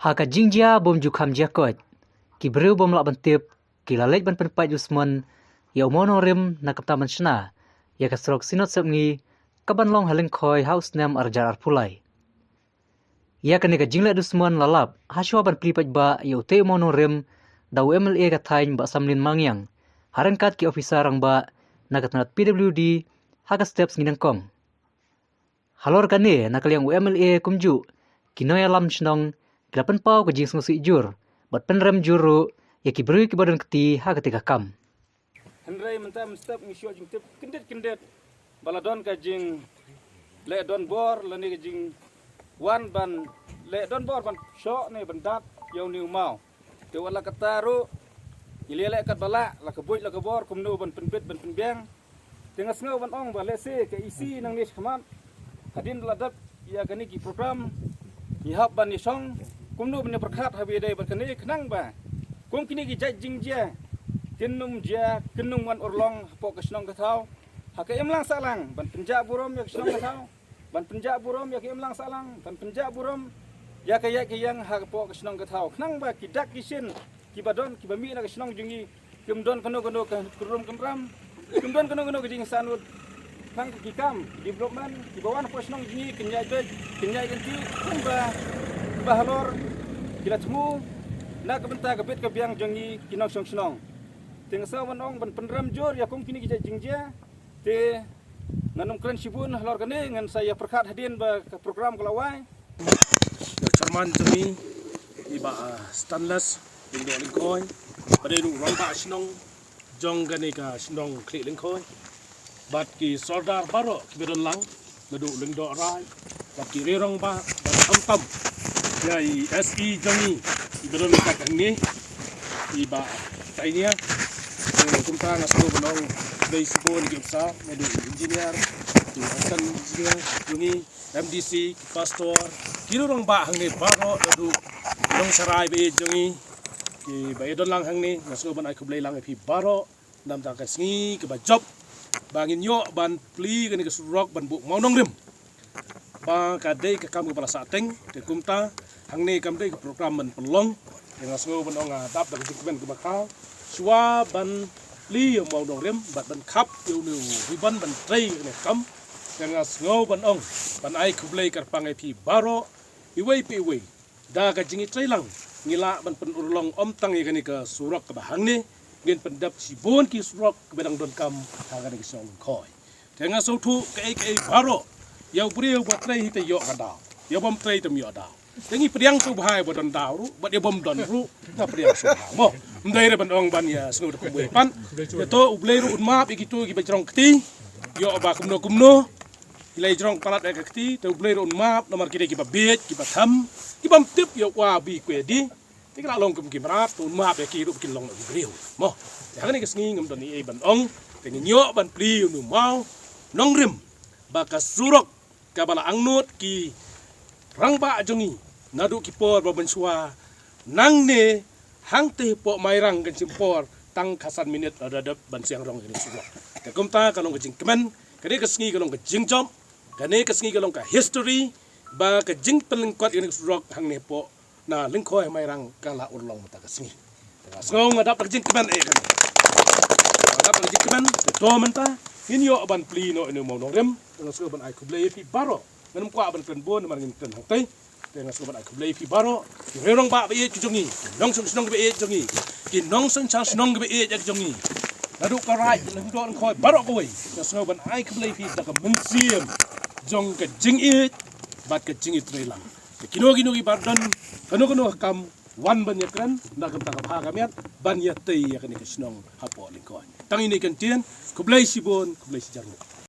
Haka jingjia bom jukam jakot. Ki breu bom lak bentip, ki lalek ban penpai jusmon, ya umono rim na kapta menshna, ya kasrok sinot sepngi, kaban long haling koi haus nem arjar arpulai. Ya kani ka jingle dusmon lalap, haswa ban plipat ba ya ute umono rim, dau MLA katain ba samlin mangyang, harangkat ki ofisa rang ba, na katnat PWD, haka steps nginang kong. Halor kane na kaliang UMLA kumju, kinoy alam shnong, Gelapan pau ke jing sungsi jur, bat penrem juru, ya ki beri ki badan keti ha ketika kam. Henry mentam step ngisyo jing tip kendet baladon ka jing le don bor le ni jing wan ban le don bor ban sho ni ban dat yo ni mau te wala kataru ile le kat bala la ka buj la ka bor kum nu ban penbit ban penbiang tengas ngau ban ong ba le se ke isi nang ni khman hadin ladap ya kani ki program ni hab ban ni song kum nu ban berkat habi dai ban kani khnang ba kum kini ki jai jing je kinum dia kinum wan orlong pok kesnong kathau hak emlang salang ban penja burom ya kesnong kathau ban penja burom ya emlang salang ban penja burom ya kaya yang hak pok kesnong kathau khnang ba kidak kisin kibadon kibami na kesnong jungi kumdon kono ka kurum kemram kumdon kono jing sanut kang kikam development kibawan pok kesnong jungi kenyai ganti kumba bahalor kila temu na kabenta kabit kabiang jungi kinong snong Tengsa wanong ban penram jor ya kum kini kita jingja te nganum kren sibun halor kane ngan saya perkat hadin ba program kelawai ya charman jami iba stainless ding lingkoi pada nu rong ba snong jong gane ka snong kli lingkoi bat ki soldar baro ki bedon lang nadu lingdo rai bat ki rong ba tam ya SE jami ki bedon ka kani iba tainya kumta ngasno benong dari sibon gipsa medu engineer akan engineer jungi MDC pastor kilo rong ba hang ni baro adu long sarai be jungi ki baydon lang hang ni ngasno ban ai kublai lang pi baro nam ta kasngi ke ba job bangin yo ban pli gani ke surok ban bu mau nong rim ba ka dei ke kam ke pala sateng te kumta hang ni kam dei ke program men pelong ngasno ban ong adap dak jikben ke bakal Swa ban li mau dong rem bat ban khap yêu nu riban ban trei ne kam yang ngau ban ong ban ai kublai kar pangai pi baro iwei pi wei da ka jingi trei lang ngila ban pen urlong om tangi kani ka surok ka bahang ni gen pendap sibon ki surok ka bedang don kam ha ka ni song khoi yang so thu ke baro yau priu bat trei hite yo ka da yo bom trei tem yo da tengi priang su bahai bodon dau ru bat yo bom don ru na priang su mo Mdai re bandong ban ya sengu de kumwe pan ya to ublei ru unmap ikitu ki bajrong kti yo ba kumno ilai jrong palat ek kti to ublei ru unmap nomor kide ki babet ki batham ki bam tip yo wa bi kwedi ti kala long kum ki marat to unmap ya ki ru kin long ki breu mo ya kan ki sngi ngam doni e bandong te nyo ban pli nu mau nong rim ba ka surok ka bala angnut ki rangba jongi nadu ki por ba bensua nang ne hang te po mairang kan simpor tang kasan minit ada ban siang rong ini semua. Kakum ta kalong ke jingkemen, kade ke sngi kalong ke jingjom, kade ke sngi kalong ke history, ba ke jing pelengkot ini surok hang ne po na lingkoi mairang kala urlong mata ke sngi. Ngong ngadap ke jingkemen kan. Ngadap ke jingkemen, to menta, inyo ban pli no ini mau norem, dengan suka ban ai kublai pi baro, nganum kwa ban penbon margin ten hang tei. Dengan sobat aku beli fibaro, kirong ba be jongi, nong song be jongi, ki nong song chang snong be jongi. Nadu karai nang don khoi baro koi, na sobat aku beli fi dak mensiam, jong ke jing bat ke jing trelang. Kino ki bardon, kano kam wan ban yakran, na kam tak ha kamiat, ban ya tei ya kan ke snong hapo lingkoi. Tang ini kan tien, ku beli sibon, ku beli sijaru.